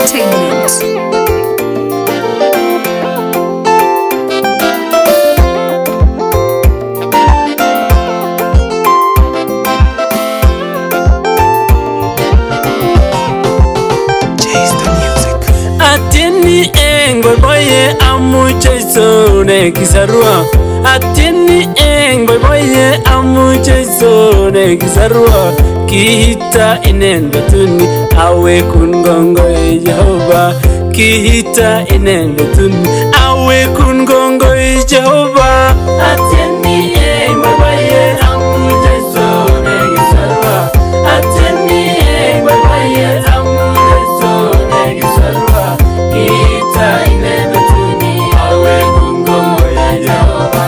Entertainment. Atini boy boy amu Jason kisarua. Atini boy boy amu Jason kisarua. Kihita inenbetuni awe kungongo Jehova. Kihita inenbetuni awe kungongo Jehova. Atini boy boy amu Jason kisarua. Atini boy boy amu Jason kisarua. Kita inebetuni awe kungongo Jehova.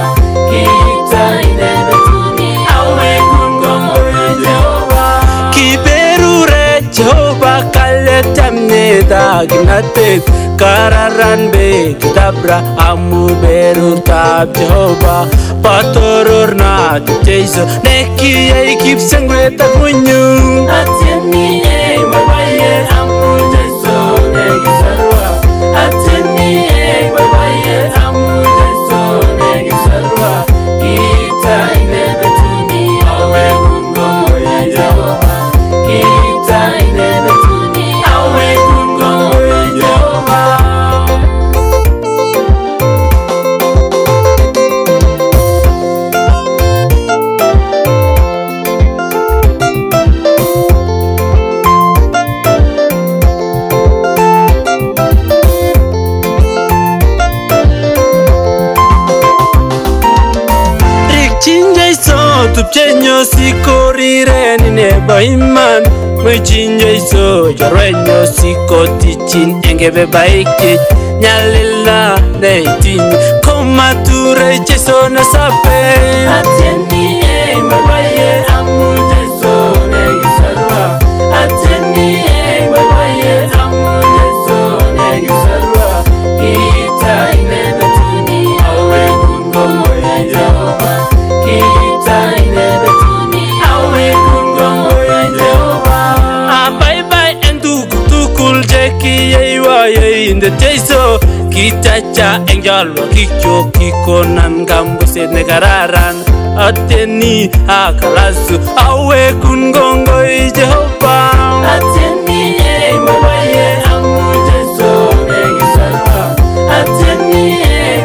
Kita inebetuni awe kungongo Jehova. Kiberure Jehova kaletamne dagnate kararan be kitabra amu berur tab Jehova patoror na teiso neki ei kip sangre takunyu. Ateni mabaye amu Jesu neki sarwa. Ateni mabaye amu Jesu neki sarwa. Kita inebetuni awe kungongo Jehova. Kita inebetuni awe kungongo Jehova. Tupchenyo sikorire nine baiman. Mwijinyo iso jorwenyo sikotichin engebe baiki. Nyalila neitinyo komature Jesu na sape. Ateni mabaye amu Jesu negisarwa. Ateni mabaye amu Jesu negisarwa. Kita inebetuni awe kungongo Jehova. Kita inebetuni awe kungongo Jehova. Bye bye enduku tukul jeki yeiwa yeinde Jesu. Kita cha enjalwa kicho kikonan gambuse negararan. Ateni akalasu awe kungongo Jehova. Ateni mabaye amu Jesu negisarwa. Ateni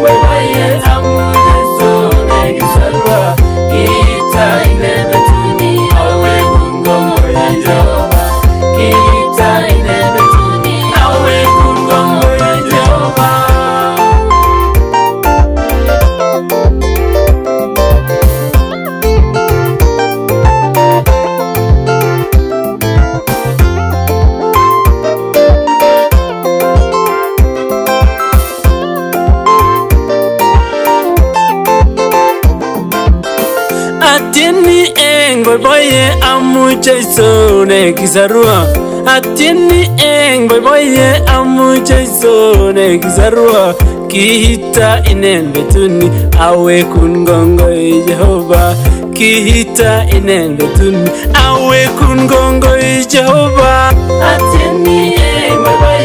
mabaye amu Jesu negisarwa. Kita inebetuni awe kungongo Jehova. Kita inebetuni awe kungongo Jehova. Atini boy boy amu Jesu nekisarua. Atini boy boy amu Jesu nekisarua. Kihita inenbetuni awe kungongo Jehova. Kihita inenbetuni awe kungongo Jehova. Atini boy boy